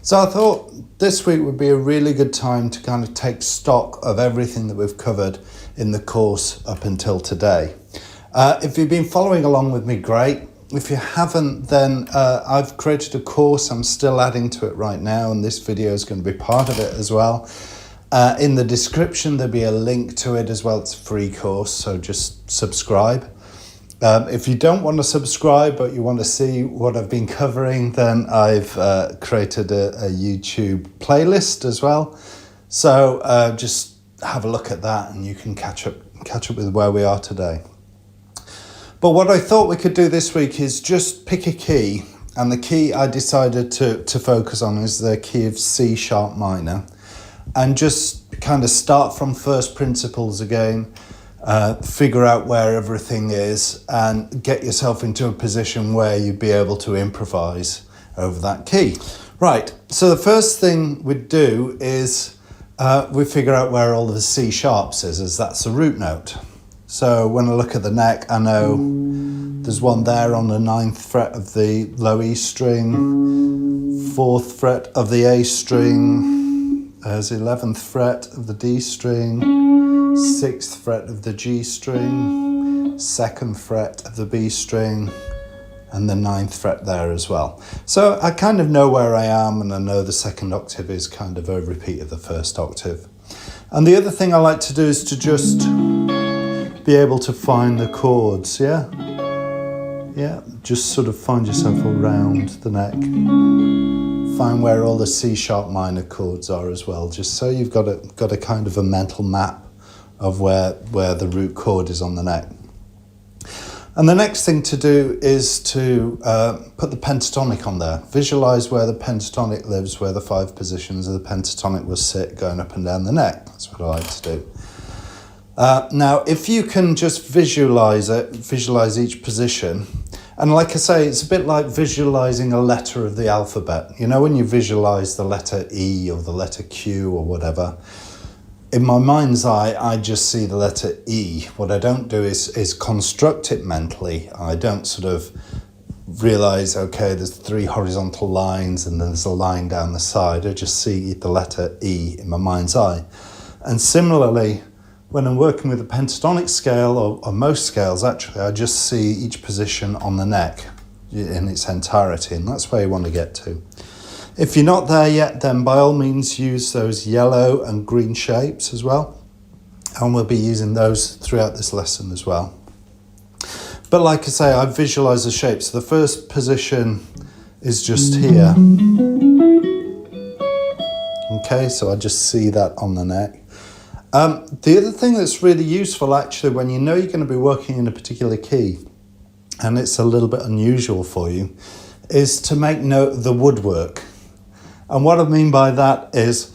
So I thought this week would be a really good time to kind of take stock of everything that we've covered in the course up until today. If you've been following along with me, great. If you haven't, then I've created a course. I'm still adding to it right now, and this video is going to be part of it as well. In the description, there'll be a link to it as well. It's a free course, so just subscribe. If you don't want to subscribe, but you want to see what I've been covering, then I've created a YouTube playlist as well. So just have a look at that and you can catch up with where we are today. But what I thought we could do this week is just pick a key, and the key I decided to focus on is the key of C sharp minor, and just kind of start from first principles again. Figure out where everything is and get yourself into a position where you'd be able to improvise over that key. Right, so the first thing we'd do is we figure out where all the C sharps is, as that's a root note. So when I look at the neck, I know there's one there on the 9th fret of the low E string, 4th fret of the A string, there's 11th fret of the D string, 6th fret of the G string, 2nd fret of the B string, and the 9th fret there as well. So I kind of know where I am, and I know the second octave is kind of a repeat of the first octave. And the other thing I like to do is to just be able to find the chords, yeah? Yeah, just sort of find yourself around the neck. Find where all the C sharp minor chords are as well, just so you've got a kind of a mental map of where the root chord is on the neck. And the next thing to do is to put the pentatonic on there. Visualize where the pentatonic lives, where the 5 positions of the pentatonic will sit going up and down the neck. That's what I like to do. Now, if you can just visualize each position, and like I say, it's a bit like visualizing a letter of the alphabet. You know, when you visualize the letter E or the letter Q or whatever, in my mind's eye, I just see the letter E. What I don't do is construct it mentally. I don't sort of realize, okay, there's 3 horizontal lines and then there's a line down the side. I just see the letter E in my mind's eye. And similarly, when I'm working with a pentatonic scale, or most scales actually, I just see each position on the neck in its entirety, and that's where you want to get to. If you're not there yet, then by all means use those yellow and green shapes as well, and we'll be using those throughout this lesson as well. But like I say, I visualize the shape. So the first position is just here. Okay, so I just see that on the neck. The other thing that's really useful actually, when you know you're going to be working in a particular key and it's a little bit unusual for you, is to make note of the woodwork. And what I mean by that is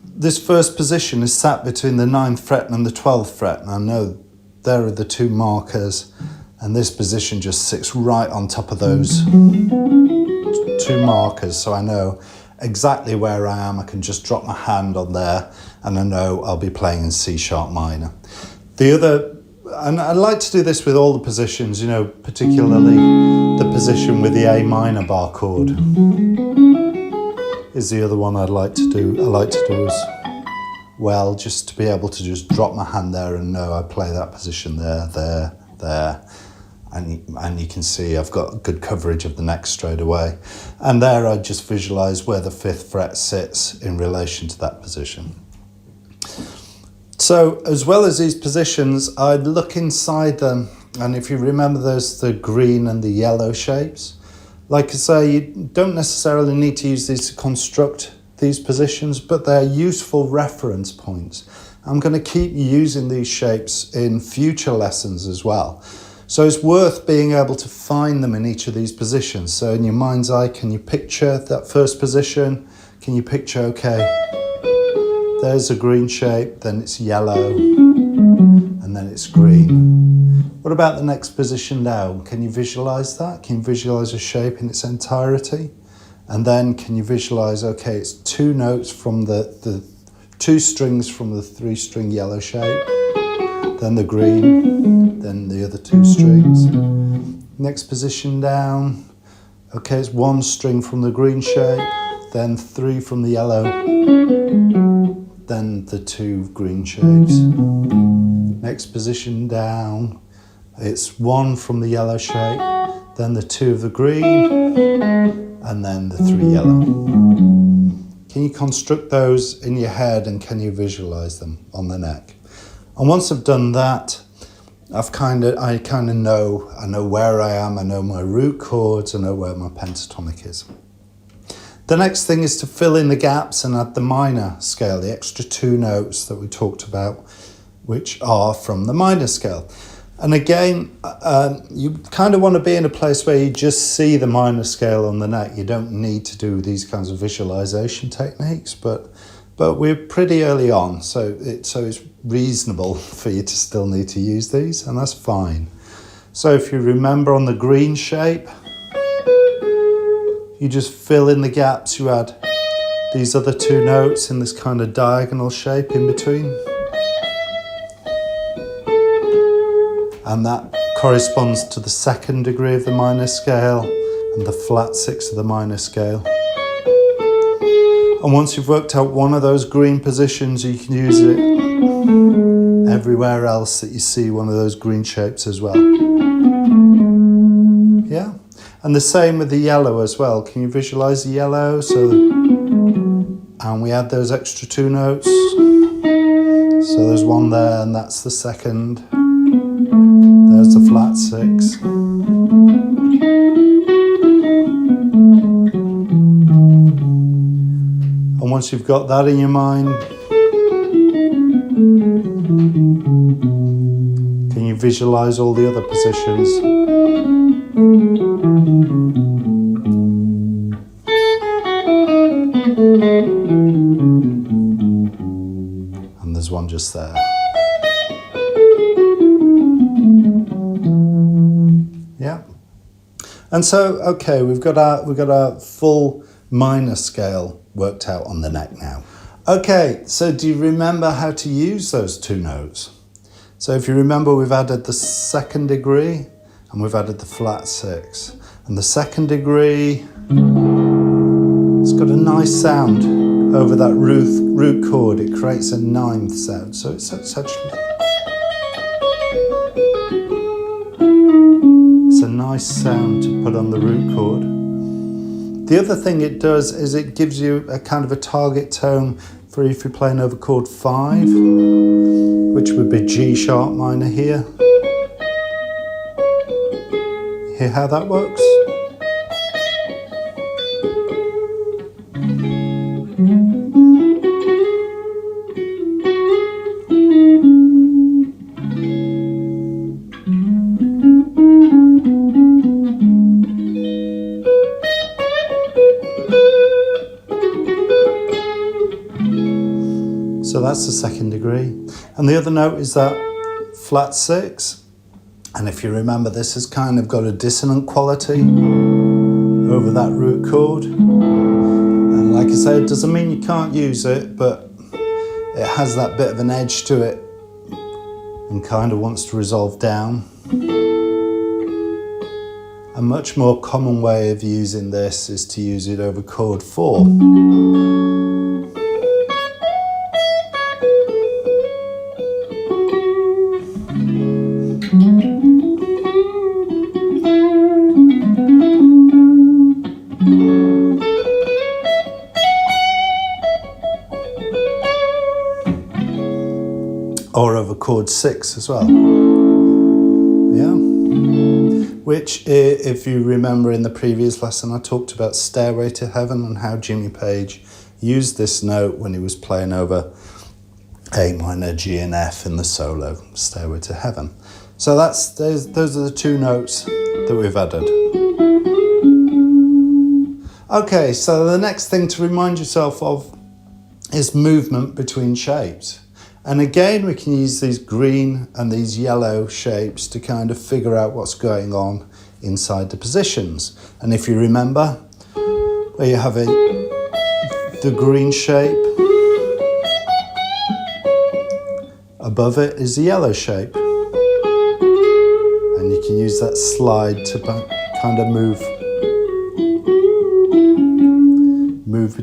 this first position is sat between the 9th fret and the 12th fret, and I know there are the 2 markers, and this position just sits right on top of those 2 markers, so I know exactly where I am. I can just drop my hand on there and I know I'll be playing in C sharp minor. And I like to do this with all the positions, you know, particularly the position with the A minor bar chord is the other one I like to do as well, just to be able to just drop my hand there and know I play that position there. And you can see I've got good coverage of the neck straight away. And there I just visualize where the 5th fret sits in relation to that position. So as well as these positions, I'd look inside them. And if you remember, there's the green and the yellow shapes. Like I say, you don't necessarily need to use these to construct these positions, but they're useful reference points. I'm going to keep using these shapes in future lessons as well. So it's worth being able to find them in each of these positions. So in your mind's eye, can you picture that first position? Can you picture, okay, there's a green shape, then it's yellow, and then it's green. What about the next position now? Can you visualize that? Can you visualize a shape in its entirety? And then can you visualize, okay, it's 2 notes from the 2 strings from the 3-string yellow shape, then the green, then the other 2 strings. Next position down, okay, it's 1 string from the green shape, then 3 from the yellow, then the 2 green shapes. Next position down, it's 1 from the yellow shape, then the 2 of the green, and then the 3 yellow. Can you construct those in your head and can you visualize them on the neck? And once I've done that, I kind of know, I know where I am, I know my root chords, I know where my pentatonic is. The next thing is to fill in the gaps and add the minor scale, the extra 2 notes that we talked about, which are from the minor scale. And again, you kind of want to be in a place where you just see the minor scale on the neck. You don't need to do these kinds of visualization techniques, but we're pretty early on, so it's reasonable for you to still need to use these, and that's fine. So if you remember on the green shape, you just fill in the gaps, you add these other 2 notes in this kind of diagonal shape in between. And that corresponds to the 2nd degree of the minor scale and the flat 6 of the minor scale. And once you've worked out one of those green positions, you can use it everywhere else that you see one of those green shapes as well. Yeah? And the same with the yellow as well. Can you visualize the yellow? And we add those extra 2 notes. So there's 1 there, and that's the 2nd. There's the flat 6. And once you've got that in your mind, can you visualize all the other positions? And there's one just there. Yeah. And so, okay, we've got our full minor scale worked out on the neck now. Okay, so do you remember how to use those 2 notes? So if you remember, we've added the 2nd degree and we've added the flat 6. And the 2nd degree, it's got a nice sound over that root chord. It creates a 9th sound. So it's actually, it's a nice sound to put on the root chord. The other thing it does is it gives you a kind of a target tone for if you're playing over chord 5, which would be G sharp minor here. Hear how that works? So that's the 2nd degree. And the other note is that flat 6. And if you remember, this has kind of got a dissonant quality over that root chord. And like I say, it doesn't mean you can't use it, but it has that bit of an edge to it and kind of wants to resolve down. A much more common way of using this is to use it over chord 4. Or over chord 6 as well. Yeah. Which, if you remember in the previous lesson, I talked about Stairway to Heaven and how Jimmy Page used this note when he was playing over A minor, G and F in the solo, Stairway to Heaven. So those are the 2 notes that we've added. Okay, so the next thing to remind yourself of is movement between shapes. And again, we can use these green and these yellow shapes to kind of figure out what's going on inside the positions. And if you remember, where you have the green shape, above it is the yellow shape. And you can use that slide to kind of move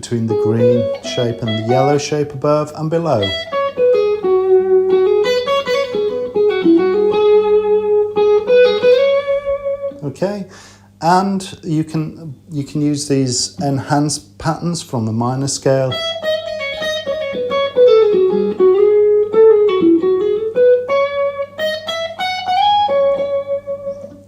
between the green shape and the yellow shape above and below. Okay, and you can use these enhanced patterns from the minor scale.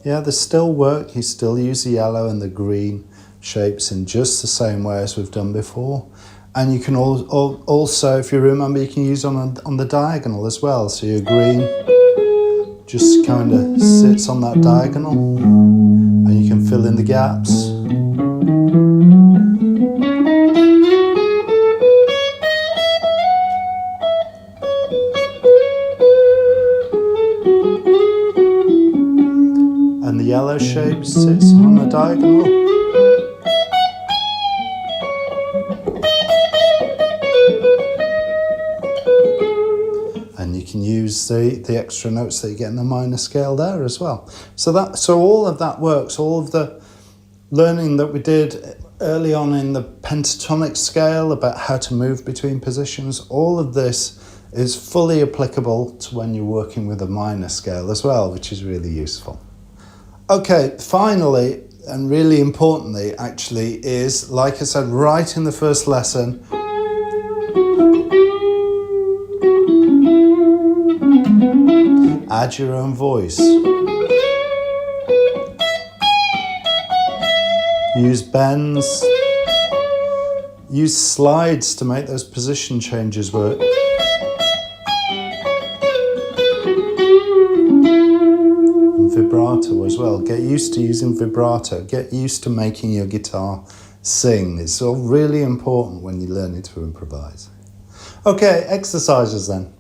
Yeah, they still work. You still use the yellow and the green shapes in just the same way as we've done before. And you can also, if you remember, you can use on the diagonal as well. So your green just kind of sits on that diagonal and you can fill in the gaps. And the yellow shape sits on the diagonal. And you can use the extra notes that you get in the minor scale there as well. So all of that works. All of the learning that we did early on in the pentatonic scale about how to move between positions, all of this is fully applicable to when you're working with a minor scale as well, which is really useful. Okay, finally, and really importantly actually, is, like I said right in the first lesson, add your own voice. Use bends. Use slides to make those position changes work. Vibrato as well. Get used to using vibrato. Get used to making your guitar sing. It's all really important when you're learning to improvise. Okay, exercises then.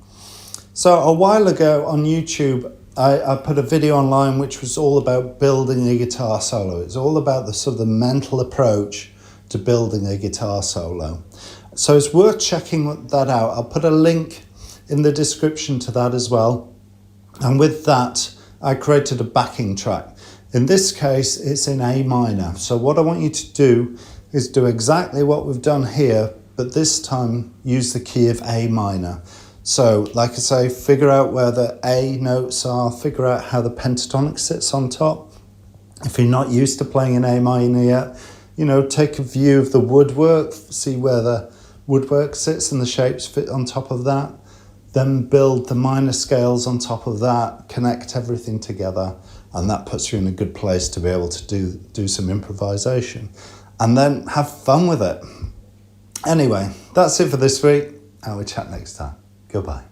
So a while ago on YouTube, I put a video online which was all about building a guitar solo. It's all about the sort of the mental approach to building a guitar solo. So it's worth checking that out. I'll put a link in the description to that as well. And with that, I created a backing track. In this case, it's in A minor. So what I want you to do is do exactly what we've done here, but this time use the key of A minor. So, like I say, figure out where the A notes are, figure out how the pentatonic sits on top. If you're not used to playing in A minor yet, you know, take a view of the woodwork, see where the woodwork sits and the shapes fit on top of that. Then build the minor scales on top of that, connect everything together, and that puts you in a good place to be able to do some improvisation. And then have fun with it. Anyway, that's it for this week, and we'll chat next time. Goodbye.